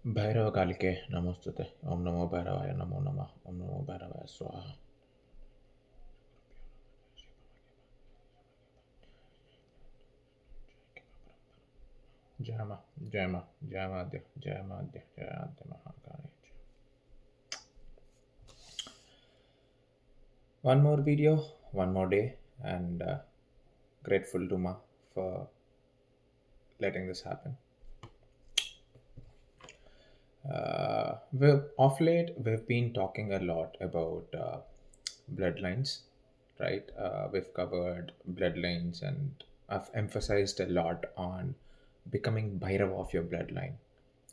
Bhairava Kalike Namostute. Om Namo Bhairavaya Namo Namah. Om Namo Bhairavaya Swaha. Jama, Jama, Jamadya, Jamadya, Jayadya Mahakali. One more video, one more day, and grateful to Ma for letting this happen. Off late, we've been talking a lot about bloodlines, right? We've covered bloodlines, and I've emphasized a lot on becoming Bhairava of your bloodline.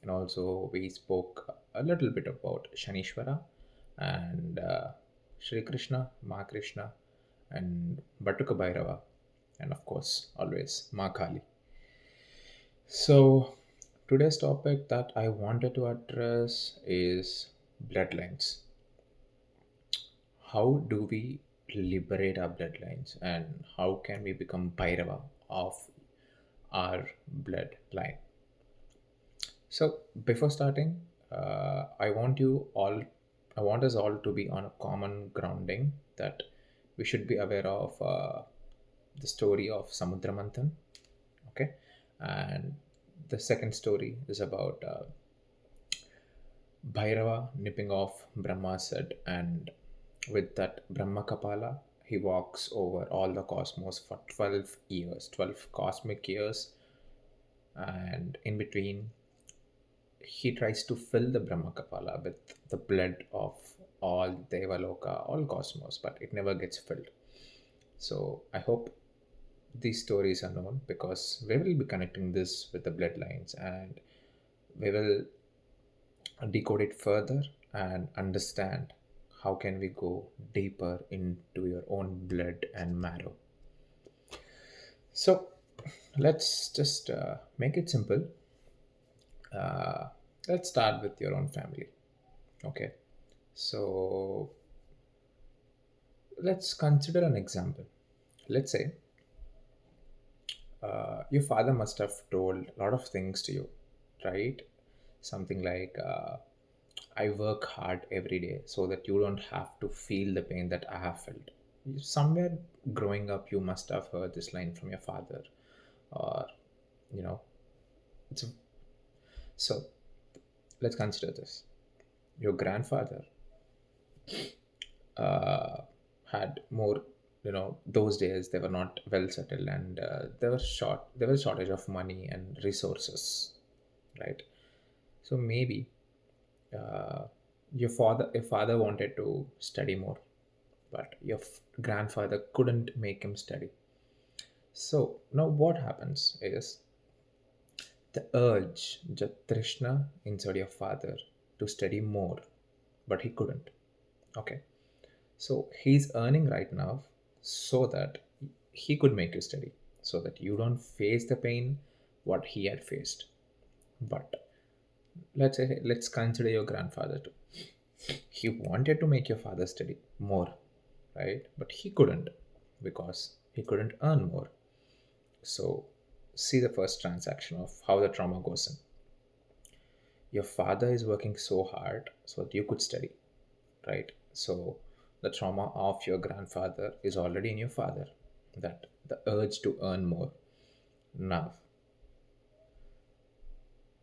And also, we spoke a little bit about Shanishwara and Sri Krishna, Ma Krishna, and Batuka Bhairava, and of course, always Ma Kali. So, today's topic that I wanted to address is bloodlines. How do we liberate our bloodlines and how can we become Bhairava of our bloodline? So, before starting, I want us all to be on a common grounding that we should be aware of the story of Samudramanthan. Okay, and the second story is about Bhairava nipping off Brahma's head, and with that Brahma Kapala, he walks over all the cosmos for 12 years, 12 cosmic years, and in between, he tries to fill the Brahma Kapala with the blood of all Devaloka, all cosmos, but it never gets filled. So I hope these stories are known because we will be connecting this with the bloodlines and we will decode it further and understand how can we go deeper into your own blood and marrow. So let's just make it simple. uh, let's start with your own family. Okay, so let's consider an example. Let's say your father must have told a lot of things to you, right? Something like I work hard every day so that you don't have to feel the pain that I have felt. Somewhere growing up, you must have heard this line from your father, or you know, it's a, so let's consider this. Your grandfather uh, had more, those days they were not well settled, and there was shortage of money and resources, right? So maybe uh, your father wanted to study more, but your grandfather couldn't make him study. So now what happens is the urge, the trishna inside your father to study more, but he couldn't. Okay, so he's earning right now so that he could make you study, so that you don't face the pain what he had faced. But let's consider your grandfather too. He wanted to make your father study more, right? But he couldn't because he couldn't earn more. So see the first transaction of how the trauma goes in. Your father is working so hard so that you could study, right? So the trauma of your grandfather is already in your father, that the urge to earn more. Now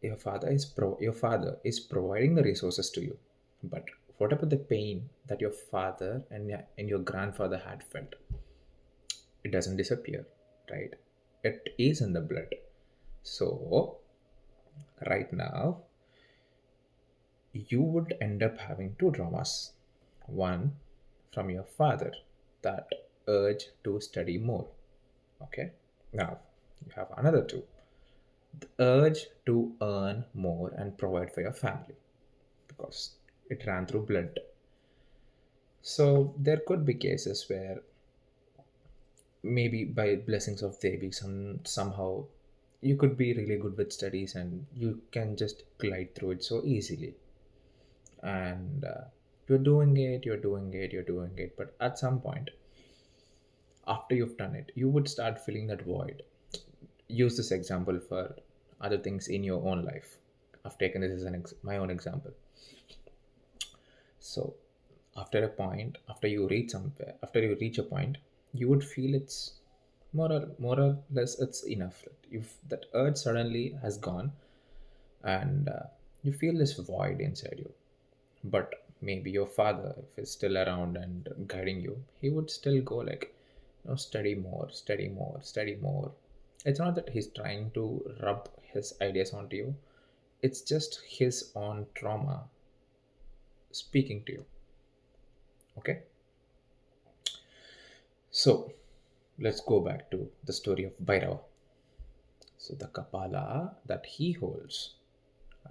your father is providing the resources to you, but what about the pain that your father and your grandfather had felt? It doesn't disappear, right? It is in the blood. So right now you would end up having two traumas. One from your father, that urge to study more. Okay. Now you have another two, the urge to earn more and provide for your family because it ran through blood. So there could be cases where maybe by blessings of Devi, somehow you could be really good with studies and you can just glide through it so easily. And you're doing it. But at some point, after you've done it, you would start feeling that void. Use this example for other things in your own life. I've taken this as my own example. So after a point, after you reach a point, you would feel it's more or less it's enough. If that urge suddenly has gone, and you feel this void inside you, but maybe your father, if he's still around and guiding you, he would still go like, study more, study more, study more. It's not that he's trying to rub his ideas onto you, it's just his own trauma speaking to you. Okay, so let's go back to the story of Bhairava. So the Kapala that he holds,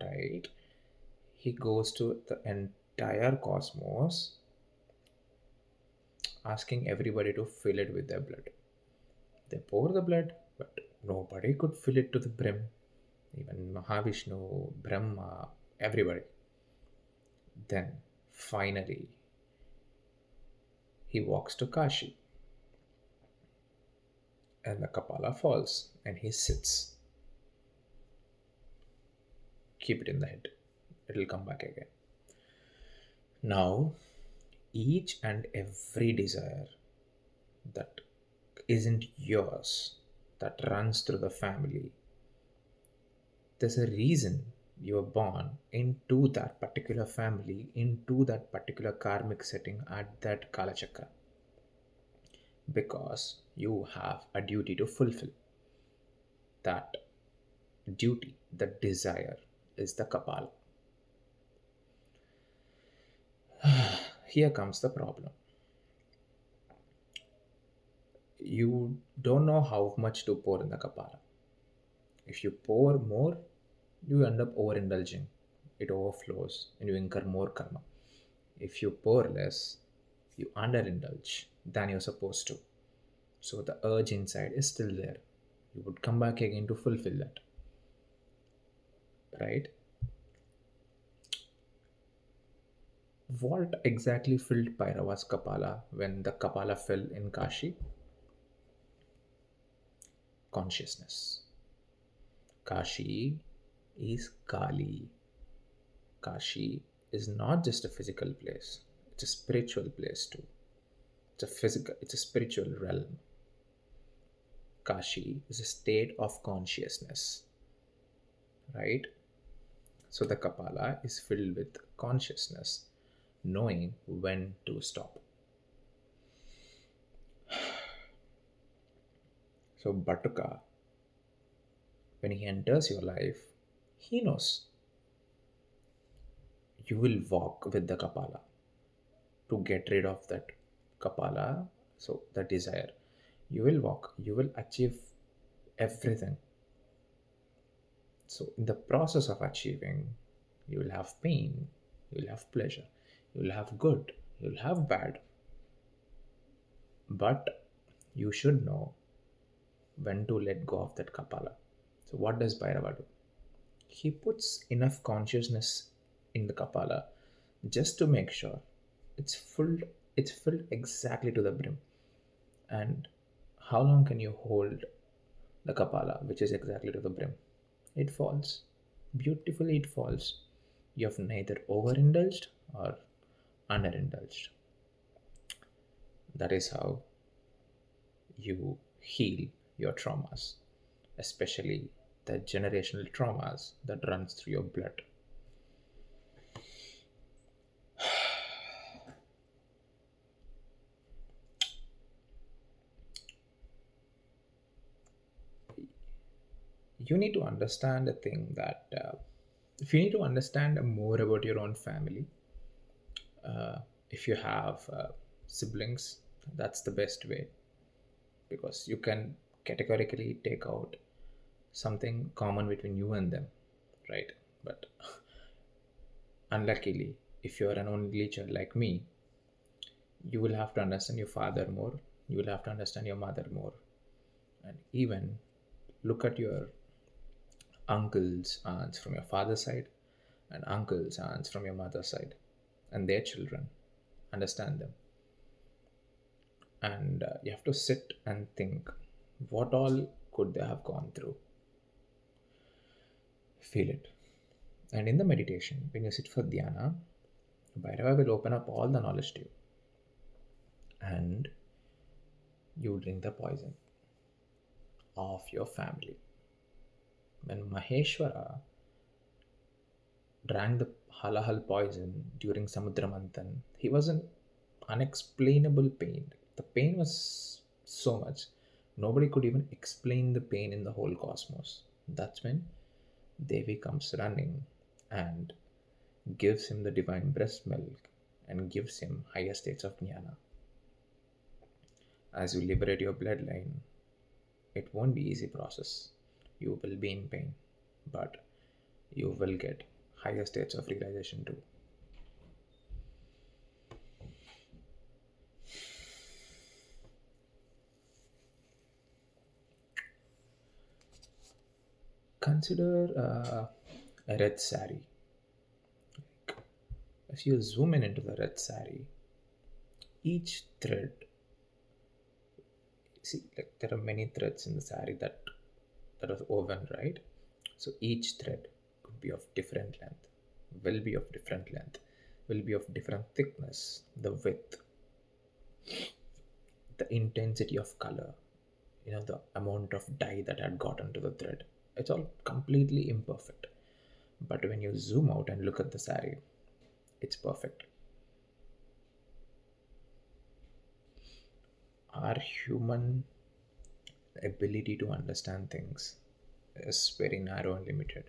right? He goes to the entire cosmos asking everybody to fill it with their blood. They pour the blood, but nobody could fill it to the brim. Even Mahavishnu, Brahma, everybody. Then finally he walks to Kashi and the Kapala falls and he sits. Keep it in the head, it'll come back again. Now, each and every desire that isn't yours, that runs through the family, there's a reason you were born into that particular family, into that particular karmic setting at that Kalachakra. Because you have a duty to fulfill. That duty, the desire, is the Kapala. Here comes the problem. You don't know how much to pour in the Kapala. If you pour more, you end up overindulging. It overflows and you incur more karma. If you pour less, you underindulge than you're supposed to. So the urge inside is still there. You would come back again to fulfill that. Right? What exactly filled Bhairava's Kapala when the Kapala fell in Kashi? Consciousness. Kashi is Kali. Kashi is not just a physical place, it's a spiritual place too. It's a spiritual realm. Kashi is a state of consciousness, right? So the Kapala is filled with consciousness, knowing when to stop. So Bhattuka, when he enters your life, he knows you will walk with the Kapala to get rid of that Kapala, so the desire. You will walk, you will achieve everything. So, in the process of achieving, you will have pain, you will have pleasure, you will have good, you will have bad. But you should know when to let go of that Kapala. So, what does Bhairava do? He puts enough consciousness in the Kapala just to make sure it's full, it's filled exactly to the brim. And how long can you hold the Kapala, which is exactly to the brim? It falls. Beautifully, it falls. You have neither overindulged or underindulged. That is how you heal your traumas, especially the generational traumas that runs through your blood. You need to understand a thing that if you need to understand more about your own family, uh, if you have siblings, that's the best way, because you can categorically take out something common between you and them, right? But unluckily, if you're an only child like me, you will have to understand your father more, you will have to understand your mother more, and even look at your uncles, aunts from your father's side, and uncles, aunts from your mother's side, and their children. Understand them. And you have to sit and think, what all could they have gone through? Feel it. And in the meditation, when you sit for dhyana, Bhairava will open up all the knowledge to you and you drink the poison of your family. When Maheshwara drank the halahal poison during Samudra Manthan, he was in unexplainable pain. The pain was so much, nobody could even explain the pain in the whole cosmos. That's when Devi comes running and gives him the divine breast milk and gives him higher states of jnana. As you liberate your bloodline, it won't be easy process. You will be in pain, but you will get higher states of realization too. Consider a red sari. If you zoom in into the red sari, each thread, see, like there are many threads in the sari that are woven, right? So each thread could be of different length, will be of different length, will be of different thickness, the width, the intensity of color, the amount of dye that had gotten to the thread. It's all completely imperfect. But when you zoom out and look at the sari, it's perfect. Our human ability to understand things is very narrow and limited.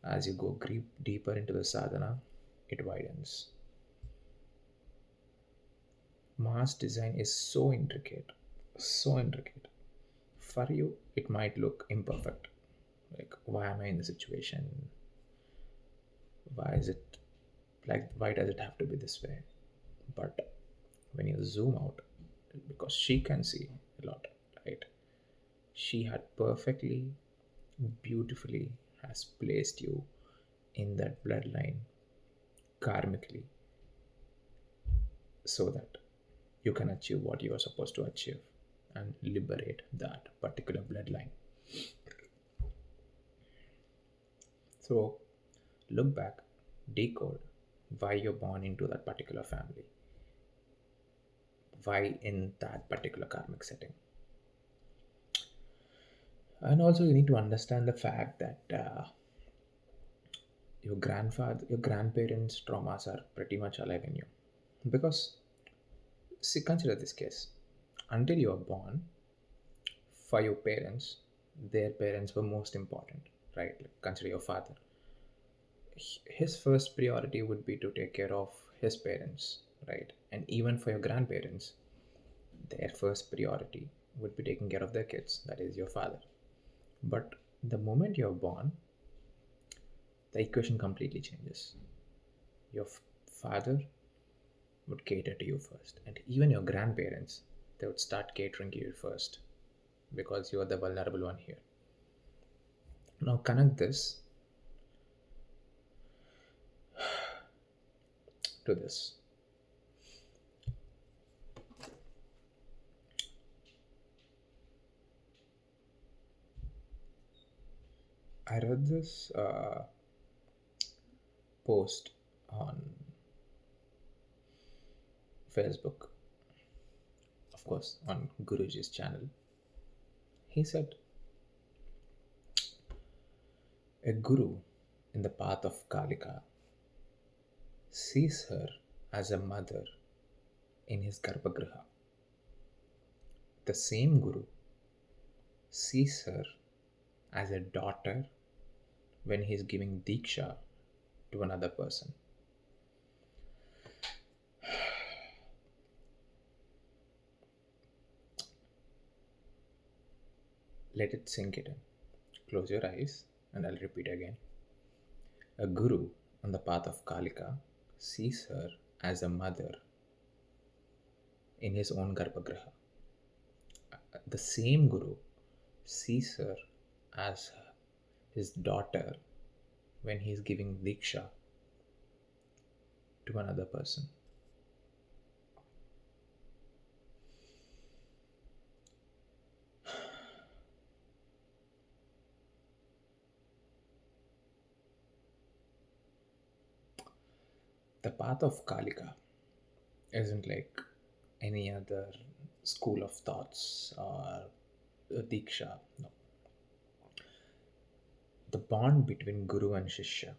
As you go deeper into the sadhana, it widens. Mass design is so intricate, so intricate. For you, it might look imperfect. Like, why am I in the situation? Why is it like, why does it have to be this way? But when you zoom out, because she can see a lot, right? She had perfectly, beautifully has placed you in that bloodline karmically so that you can achieve what you are supposed to achieve and liberate that particular bloodline. So look back, decode why you're born into that particular family, why in that particular karmic setting. And also, you need to understand the fact that your grandparents' traumas are pretty much alive in you. Because, see, consider this case. Until you are born, for your parents, their parents were most important, right? Like, consider your father. His first priority would be to take care of his parents, right? And even for your grandparents, their first priority would be taking care of their kids, that is your father. But the moment you're born, the equation completely changes. Your father would cater to you first, and even your grandparents, they would start catering to you first because you're the vulnerable one here. Now, connect this to this. I read this post on Facebook, of course, on Guruji's channel. He said, a guru in the path of Kalika sees her as a mother in his Garbhagriha. The same guru sees her as a daughter when he is giving Diksha to another person. Let it sink it in. Close your eyes and I'll repeat again. A guru on the path of Kalika sees her as a mother in his own Garbhagriha. The same guru sees her as his daughter when he is giving Diksha to another person. The path of Kalika isn't like any other school of thoughts or Diksha. No. The bond between Guru and Shishya,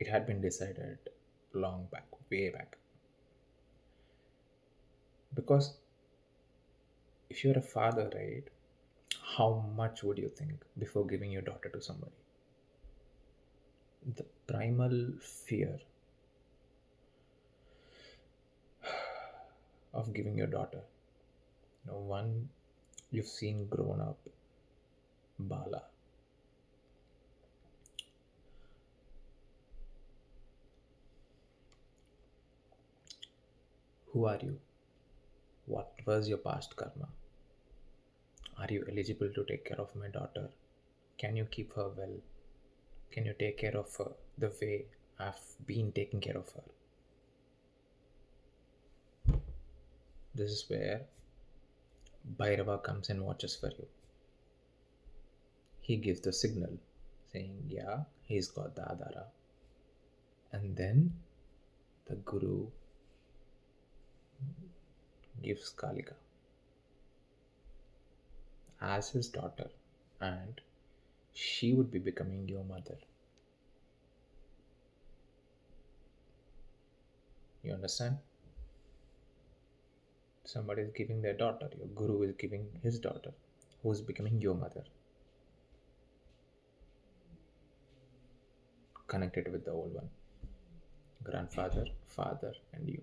it had been decided long back, way back. Because if you're a father, right, how much would you think before giving your daughter to somebody? The primal fear of giving your daughter, one you've seen grown up, Bala. Who are you? What was your past karma? Are you eligible to take care of my daughter? Can you keep her well? Can you take care of her the way I've been taking care of her? This is where Bhairava comes and watches for you. He gives the signal saying, yeah, he's got the Adara. And then the Guru gives Kalika as his daughter, and she would be becoming your mother. You understand? Somebody is giving their daughter, your Guru is giving his daughter, who is becoming your mother, connected with the old one, grandfather, father, and you.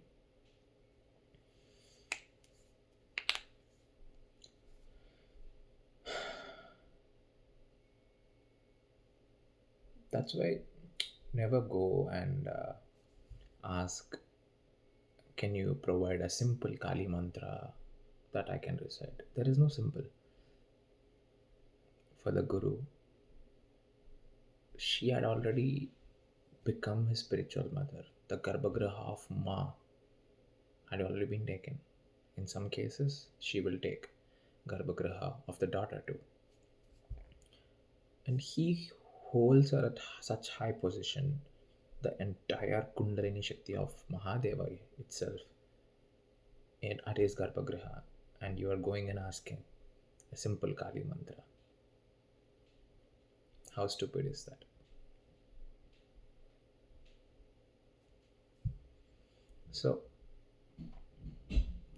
That's why never go and ask, can you provide a simple Kali mantra that I can recite? There is no simple. For the Guru, she had already become his spiritual mother. The Garbhagraha of Ma had already been taken. In some cases, she will take Garbhagraha of the daughter too. And he holds her at such high position, the entire Kundalini Shakti of Mahadeva itself at his Garbhagriha, and you are going and asking a simple Kali mantra. How stupid is that? So,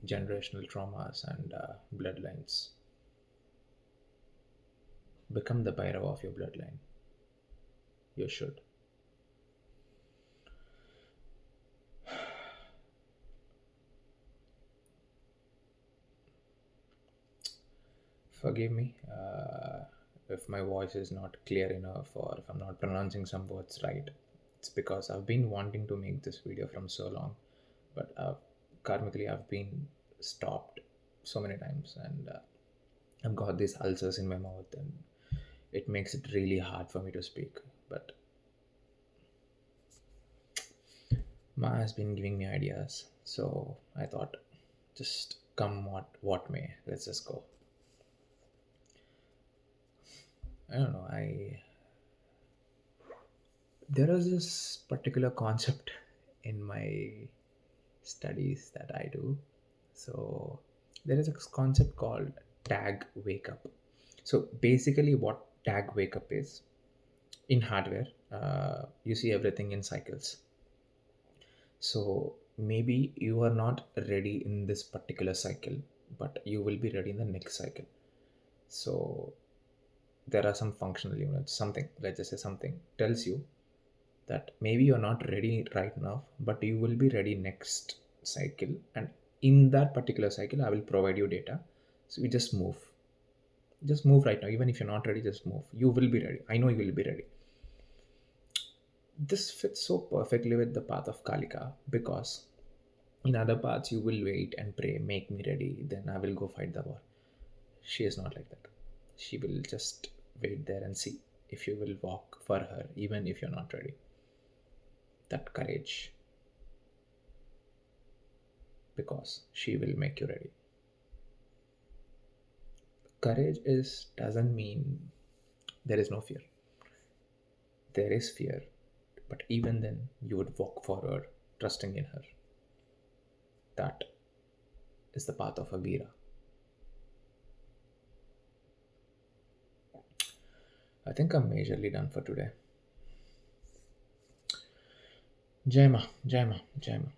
generational traumas and bloodlines. Become the Bhairava of your bloodline. You should. Forgive me if my voice is not clear enough or if I'm not pronouncing some words right. It's because I've been wanting to make this video from so long, but karmically I've been stopped so many times, and I've got these ulcers in my mouth, and it makes it really hard for me to speak. But Ma has been giving me ideas, so I thought, just come what may, let's just go. I don't know. There is this particular concept in my studies that I do. So there is a concept called tag wake up. So basically, what tag wake up is, in hardware, you see everything in cycles. So maybe you are not ready in this particular cycle, but you will be ready in the next cycle. So there are some functional units, something, let's just say something tells you that maybe you're not ready right now, but you will be ready next cycle. And in that particular cycle, I will provide you data. So you just move. Just move right now. Even if you're not ready, just move. You will be ready. I know you will be ready. This fits so perfectly with the path of Kalika, because in other paths you will wait and pray, make me ready, then I will go fight the war. She is not like that. She will just wait there and see if you will walk for her, even if you're not ready. That courage, because she will make you ready. Courage is doesn't mean there is no fear. There is fear, But even then, you would walk forward, trusting in her. That is the path of a Veera. I think I'm majorly done for today. Jaima, Jaima, Jaima.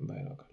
Bhairava.